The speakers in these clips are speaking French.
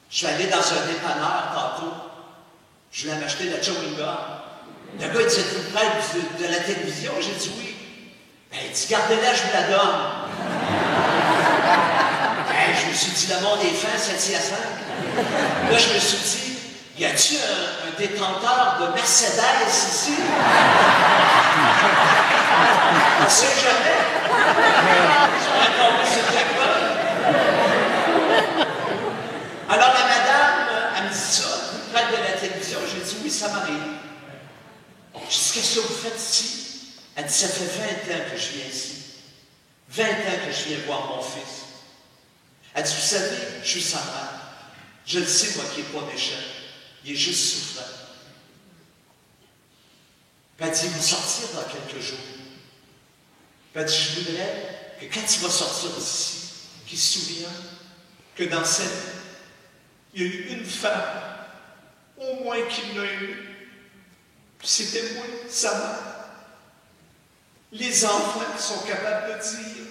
Je suis allé dans un dépanneur tantôt. Je voulais m'acheter de la chewing gum. Le gars, il disait, tu me prêtes de la télévision? J'ai dit oui. Ben, il dit, gardez-la, je vous la donne. Ben, je me suis dit, le monde est fin, 7 à 5. Là, je me suis dit, y a-t-il un détenteur de Mercedes ici? On ne sait jamais. J'aurais tombé sur le jackpot. Alors, la madame, elle me dit ça, tu prêtes de la télévision? J'ai dit oui, ça m'arrive. Je dis, qu'est-ce que vous faites ici? Elle dit, ça fait 20 ans que je viens ici. 20 ans que je viens voir mon fils. Elle dit, vous savez, je suis sa mère. Je le sais, moi, qu'il n'est pas méchant. Il est juste souffrant. Puis elle dit, il va sortir dans quelques jours. Puis elle dit, je voudrais que quand il va sortir d'ici, qu'il se souvienne que dans cette vie, il y a eu une femme, au moins qui l'a aimé. Puis c'était moi, sa mère. Les enfants sont capables de dire,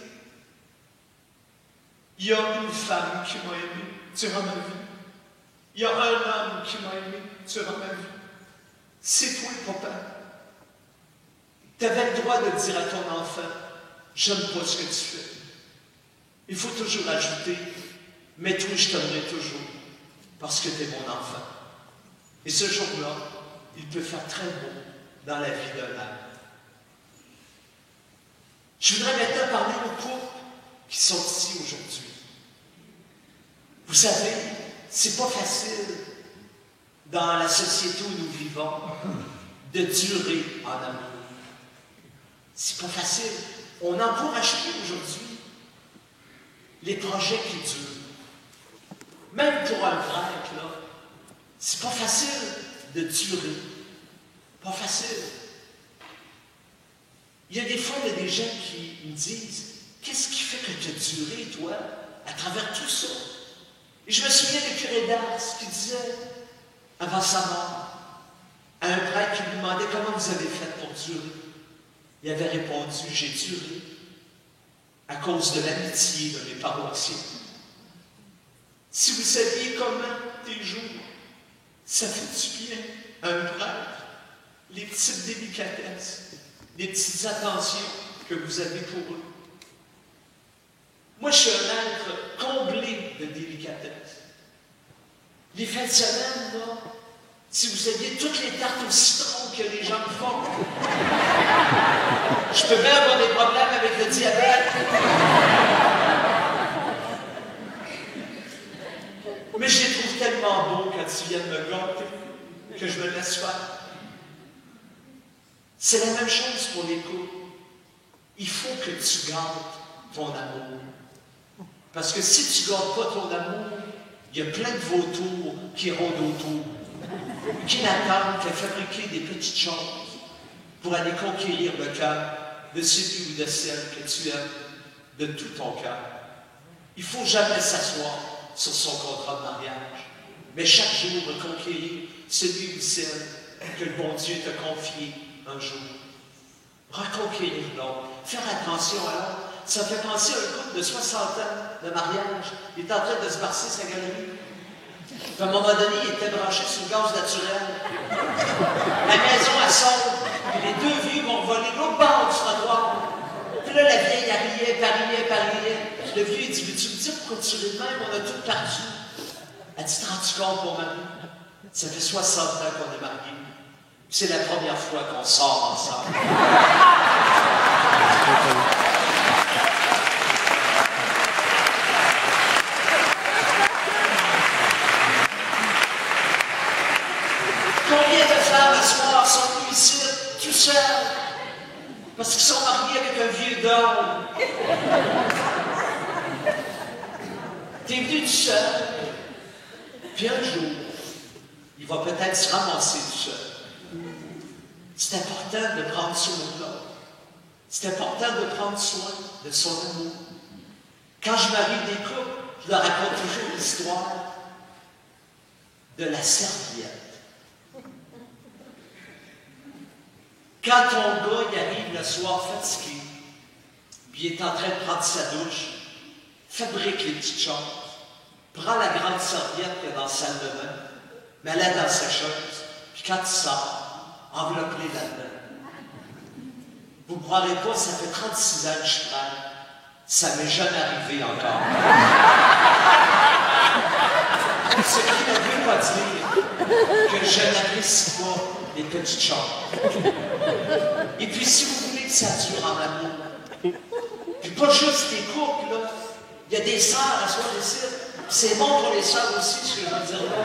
il y a une femme qui m'a aimé durant ma vie. Il y a un homme qui m'a aimé durant ma vie. C'est toi, papa. Tu avais le droit de dire à ton enfant, j'aime pas ce que tu fais. Il faut toujours ajouter, mais toi, je t'aimerai toujours, parce que tu es mon enfant. Et ce jour-là, il peut faire très beau dans la vie d'un âme. Je voudrais maintenant parler aux couples qui sont ici aujourd'hui. Vous savez, c'est pas facile dans la société où nous vivons de durer en amour. C'est pas facile. On encourage plus aujourd'hui les projets qui durent. Même pour un grec, là, c'est pas facile de durer. Pas facile. Il y a des fois, il y a des gens qui me disent, qu'est-ce qui fait que tu as duré, toi, à travers tout ça? Et je me souviens du curé d'Ars qui disait, avant sa mort, à un prêtre qui lui demandait comment vous avez fait pour durer. Il avait répondu, j'ai duré à cause de l'amitié de mes paroissiens. Si vous saviez comment tes jours, ça fait du bien à un prêtre, les petites délicatesses, les petites attentions que vous avez pour eux. Moi, je suis un être comblé de délicatesse. Les fins de semaine, là, si vous saviez toutes les tartes au citron que les gens me font, je peux bien avoir des problèmes avec le diabète. Mais je les trouve tellement beaux quand ils viennent me gâter que je me laisse faire. C'est la même chose pour les couples. Il faut que tu gardes ton amour. Parce que si tu ne gardes pas ton amour, il y a plein de vautours qui rôdent autour, qui n'attendent qu'à fabriquer des petites choses pour aller conquérir le cœur de celui ou de celle que tu aimes de tout ton cœur. Il ne faut jamais s'asseoir sur son contrat de mariage, mais chaque jour reconquérir celui ou celle que le bon Dieu t'a confié un jour. Reconquérir l'autre. Faire attention à l'autre. Ça fait penser à un couple de 60 ans de mariage. Il est en train de se barcer sa galerie. Puis à un moment donné, il était branché sur le gaz naturel. La maison, elle sauve. Puis les deux vieux vont voler l'autre bord du trottoir. Puis là, la vieille, elle riait. Le vieux, il dit, veux-tu me dire pourquoi tu ris de même? On a tout perdu. Elle dit, te rends-tu compte, mon mari? Ça fait 60 ans qu'on est mariés. C'est la première fois qu'on sort ensemble. Combien de femmes à soir sont venues ici tout seules parce qu'ils sont mariés avec un vieux d'homme? T'es venu tout seul, puis un jour, il va peut-être se ramasser tout seul. C'est important de prendre soin de l'autre. C'est important de prendre soin de son amour. Quand je marie des couples, je leur raconte toujours l'histoire de la serviette. Quand ton gars il arrive le soir fatigué, puis il est en train de prendre sa douche, fabrique les petites choses, prends la grande serviette qu'il y a dans la salle de bain, mets-la dans la sécheuse, puis quand tu sors, enveloppe-les là-dedans. Vous ne croirez pas, ça fait 36 ans que je prends. Ça ne m'est jamais arrivé encore. Ce qui ne veut pas dire que je n'apprécie pas les petites choses. Et puis, si vous voulez que ça dure en amour, puis pas juste les couples, là. Il y a des sœurs à soi ici. C'est bon pour les sœurs aussi, ce que je veux dire là.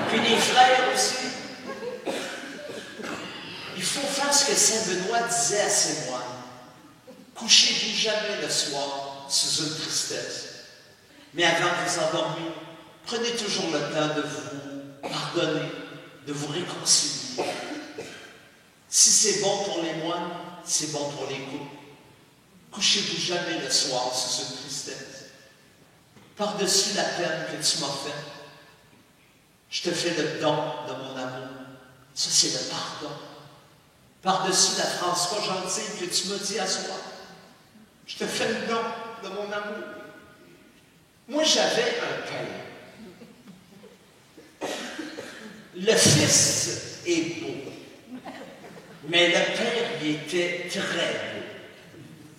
Puis les frères aussi. Il faut faire ce que Saint Benoît disait à ses moines. Couchez-vous jamais le soir sous une tristesse. Mais avant de vous endormir, prenez toujours le temps de vous pardonner, de vous réconcilier. Si c'est bon pour les moines, c'est bon pour les couples. Couchez-vous jamais le soir sous une tristesse. Par-dessus la peine que tu m'as faite, je te fais le don de mon amour. Ça, c'est le pardon. Par-dessus la phrase pas gentille que tu m'as dit à soi, je te fais le don de mon amour. Moi, j'avais un père. Le fils est beau, mais le père, il était très beau.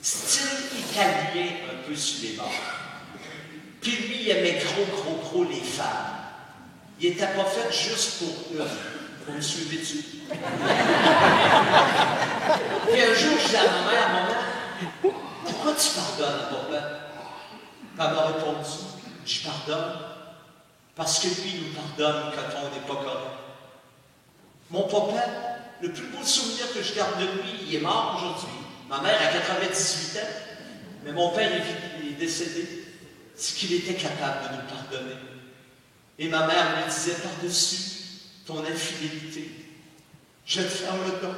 Style italien, un peu sur les bords. Puis lui, il aimait gros les femmes. Il n'était pas fait juste pour eux. Vous me suivez-tu? Puis un jour, je dis à ma mère, maman, pourquoi tu pardonnes à ton père? Elle m'a répondu, je pardonne parce que lui nous pardonne quand on n'est pas correct. Mon papa, le plus beau souvenir que je garde de lui, il est mort aujourd'hui. Ma mère a 98 ans, mais mon père est décédé. C'est qu'il était capable de nous pardonner. Et ma mère me disait par-dessus ton infidélité, je te fais le don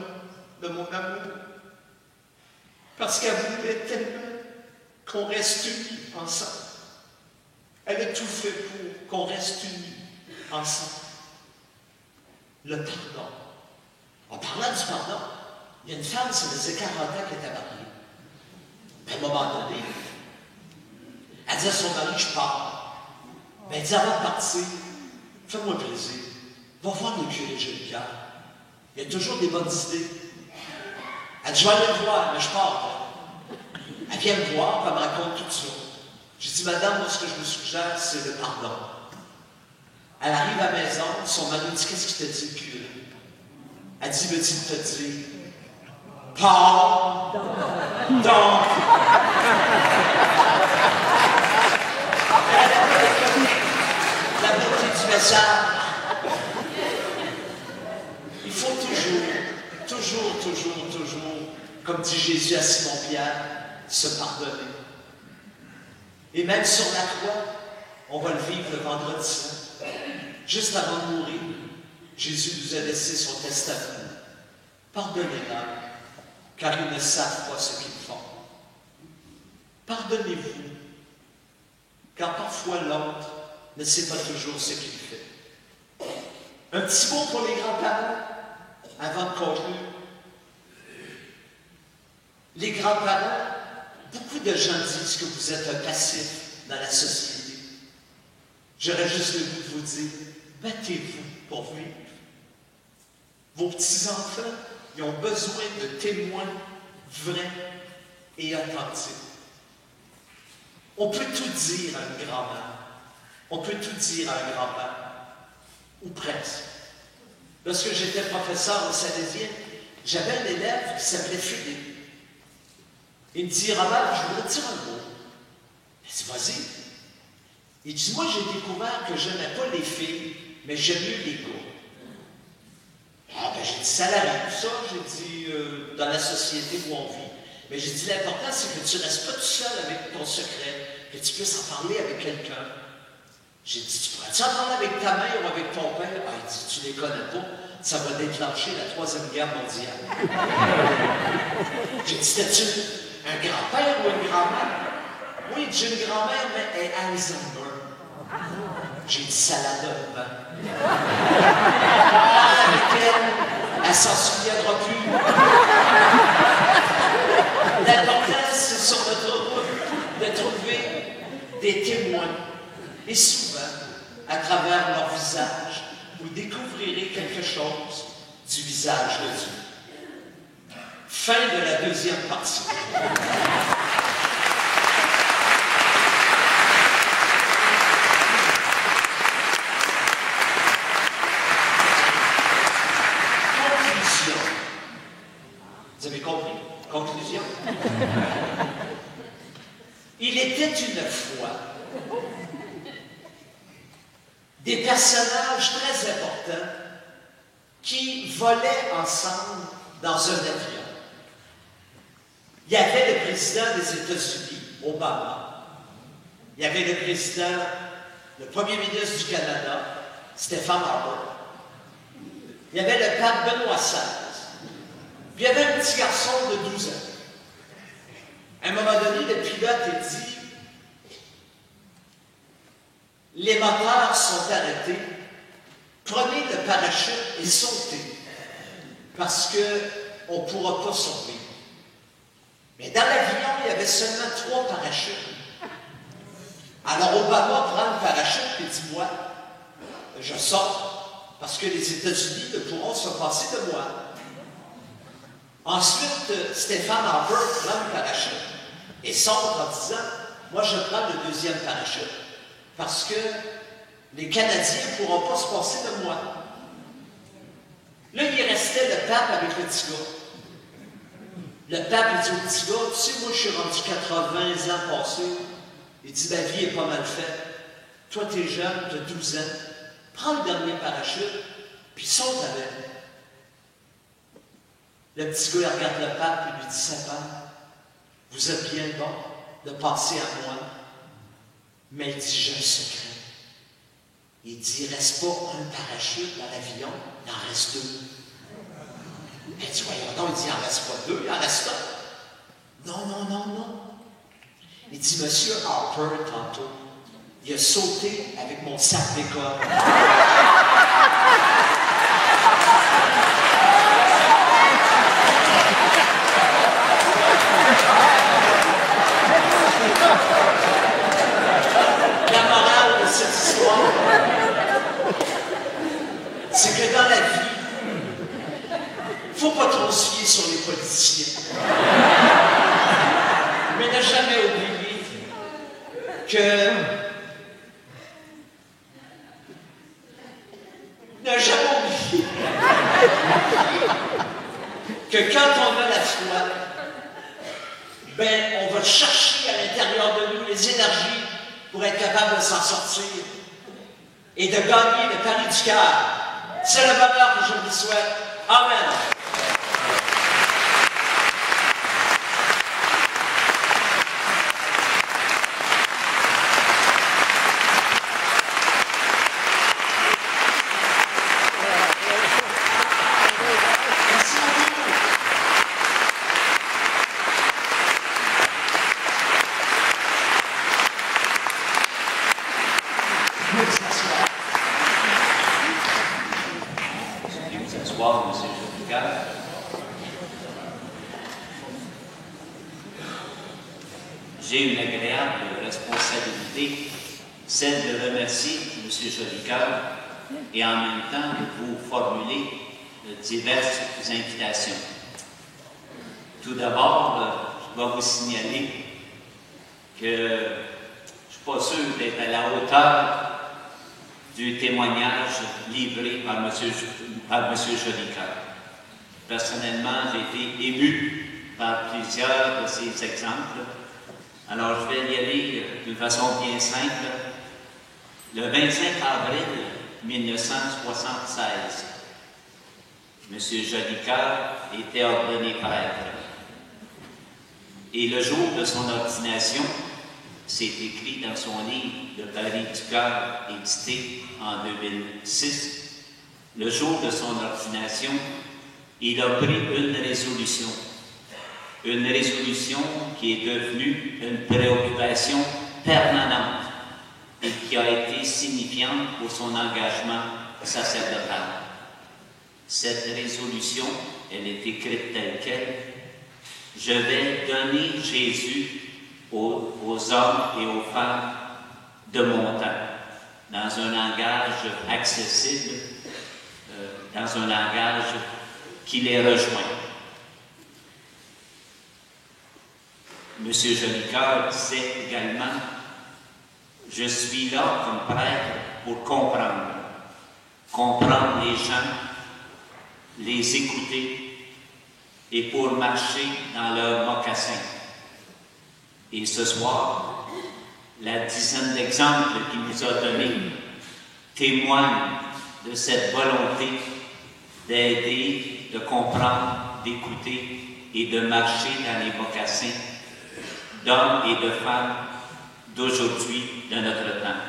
de mon amour. Parce qu'elle voulait tellement qu'on reste unis ensemble. Elle a tout fait pour qu'on reste unis ensemble. Le pardon. En parlant du pardon, il y a une femme, ça faisait 40 ans qu'elle était mariée. À un moment donné, elle dit à son mari, je pars. Mais elle dit, avant de partir, fais-moi plaisir. Va voir le curé de Jolicoeur. Il y a toujours des bonnes idées. Elle dit, je vais aller le voir, mais je pars. Elle vient me voir, puis elle me raconte tout ça. J'ai dit, madame, moi, ce que je me suggère, c'est le pardon. Elle arrive à la maison, son mari dit, qu'est-ce qu'il t'a dit, le curé? Elle dit, veut-il te dire, pardon. La beauté du message. Il faut toujours, comme dit Jésus à Simon-Pierre, se pardonner. Et même sur la croix, on va le vivre le vendredi saint. Juste avant de mourir, Jésus nous a laissé son testament. Pardonnez-leur, car ils ne savent pas ce qu'ils font. Pardonnez-vous, car parfois l'autre ne sait pas toujours ce qu'il fait. Un petit mot pour les grands-parents, avant de conclure. Les grands-parents, beaucoup de gens disent que vous êtes un passif dans la société. J'aurais juste le goût de vous dire, battez-vous pour vivre. Vos petits-enfants, ils ont besoin de témoins vrais et authentiques. On peut tout dire à une grand-mère. On peut tout dire à un grand-père. Ou presque. Lorsque j'étais professeur au Salésien, j'avais un élève qui s'appelait Philippe. Il me dit, Robert, je voudrais te dire un mot. Je dis, vas-y. Il dit, moi, j'ai découvert que je n'aimais pas les filles, mais j'aime mieux les gars. Ah, ben, j'ai dit, ça l'arrive, ça, j'ai dit, dans la société où on vit. Mais j'ai dit, l'important, c'est que tu ne restes pas tout seul avec ton secret, que tu puisses en parler avec quelqu'un. J'ai dit, tu pourrais-tu en parler avec ta mère ou avec ton père? Ah, il dit, tu les connais pas, ça va déclencher la Troisième Guerre mondiale. J'ai dit, c'était-tu un grand-père ou une grand-mère? Oui, j'ai une grand-mère, mais elle est Alzheimer. J'ai dit, ça la donne, ben. Avec elle s'en souviendra plus. L'important, c'est sur notre route de trouver des témoins Et souvent, à travers leur visage, vous découvrirez quelque chose du visage de Dieu. Fin de la deuxième partie. Conclusion. Vous avez compris? Conclusion. Il était une fois des personnages très importants qui volaient ensemble dans un avion. Il y avait le président des États-Unis, Obama. Il y avait le président, le premier ministre du Canada, Stephen Harper. Il y avait le pape Benoît XVI. Puis il y avait un petit garçon de 12 ans. À un moment donné, le pilote a dit « Les moteurs sont arrêtés. Prenez le parachute et sautez, parce qu'on ne pourra pas survivre. » Mais dans l'avion, il y avait seulement 3 parachutes. Alors Obama prend le parachute et dit « Moi, je sors, parce que les États-Unis ne pourront se passer de moi. » Ensuite, Stephen Harper prend le parachute et sort en disant « Moi, je prends le deuxième parachute, parce que les Canadiens ne pourront pas se passer de moi. » Là, il restait le pape avec le petit gars. Le pape dit au petit gars, « Tu sais, moi, je suis rendu 80 ans passés. » Il dit, « Ma vie est pas mal faite. Toi, tu es jeune, tu as 12 ans. Prends le dernier parachute, puis saute avec. » Le petit gars regarde le pape et lui dit, « Satan, vous êtes bien bon de penser à moi. » Mais il dit, « J'ai un secret. » Il dit, « Il ne reste pas un parachute dans l'avion, il en reste 2. » Il dit, « Voyons donc, il dit, il n'en reste pas 2, il en reste un. » Non, non, non, non. Il dit, « Monsieur Harper, tantôt, il a sauté avec mon sac d'école. » La morale de cette histoire, c'est que dans la vie, il ne faut pas trop se fier sur les politiciens. Mais ne jamais oublier que quand on a la foi, ben, on va chercher à l'intérieur de nous les énergies pour être capable de s'en sortir et de gagner le pari du cœur. C'est le bonheur que je vous souhaite. Amen. J'ai une agréable responsabilité, celle de remercier M. Jolicoeur et en même temps de vous formuler diverses invitations. Tout d'abord, je dois vous signaler que je ne suis pas sûr d'être à la hauteur du témoignage livré par M. Jolicoeur. Personnellement, j'ai été ému par plusieurs de ces exemples. Alors, je vais y aller d'une façon bien simple. Le 25 avril 1976, M. Jolicoeur était ordonné prêtre. Et le jour de son ordination, c'est écrit dans son livre « Le pari du cœur » édité en 2006, le jour de son ordination, il a pris une résolution qui est devenue une préoccupation permanente et qui a été signifiante pour son engagement sacerdotal. Cette résolution, elle est écrite telle quelle. Je vais donner Jésus aux hommes et aux femmes de mon temps. dans un langage accessible, dans un langage qui les rejoint. M. Jolicoeur disait également « Je suis là comme prêtre pour comprendre les gens, les écouter et pour marcher dans leurs mocassins. » Et ce soir, la dizaine d'exemples qu'il nous a donnés témoignent de cette volonté d'aider, de comprendre, d'écouter et de marcher dans les mocassins d'hommes et de femmes d'aujourd'hui, de notre temps.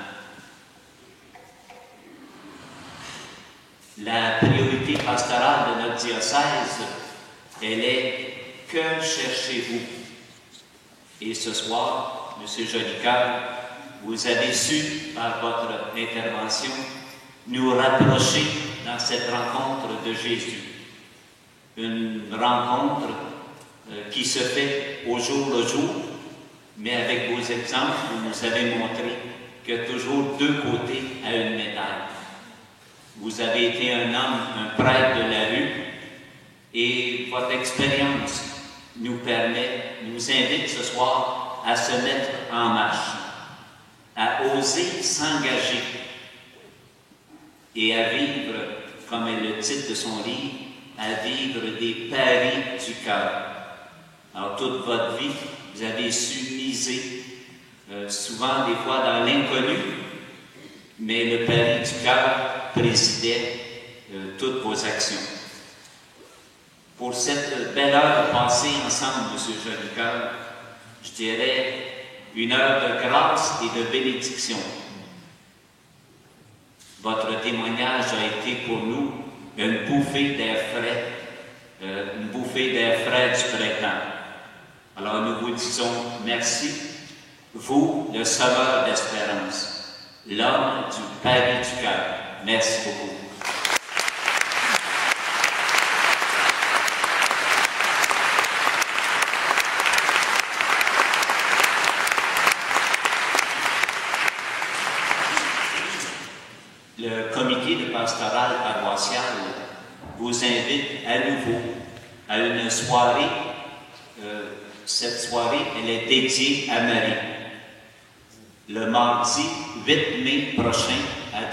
La priorité pastorale de notre diocèse, elle est « Que cherchez-vous » ? Et ce soir, M. Jolicoeur, vous avez su, par votre intervention, nous rapprocher dans cette rencontre de Jésus. Une rencontre qui se fait au jour le jour, mais avec vos exemples, vous nous avez montré qu'il y a toujours deux côtés à une médaille. Vous avez été un homme, un prêtre de la rue, et votre expérience nous invite ce soir à se mettre en marche, à oser s'engager et à vivre, comme est le titre de son livre, à vivre des paris du cœur. Alors, toute votre vie, vous avez su miser, souvent des fois dans l'inconnu, mais le pari du cœur présidait toutes vos actions. Pour cette belle heure passée ensemble, M. Jolicoeur, je dirais une heure de grâce et de bénédiction. Votre témoignage a été pour nous une bouffée d'air frais du printemps. Alors nous vous disons merci, vous, le sauveur d'espérance, l'homme du pari du cœur. Merci beaucoup. Le comité de pastoral paroissial vous invite à nouveau à une soirée. Cette soirée, elle est dédiée à Marie. Le mardi 8 mai prochain à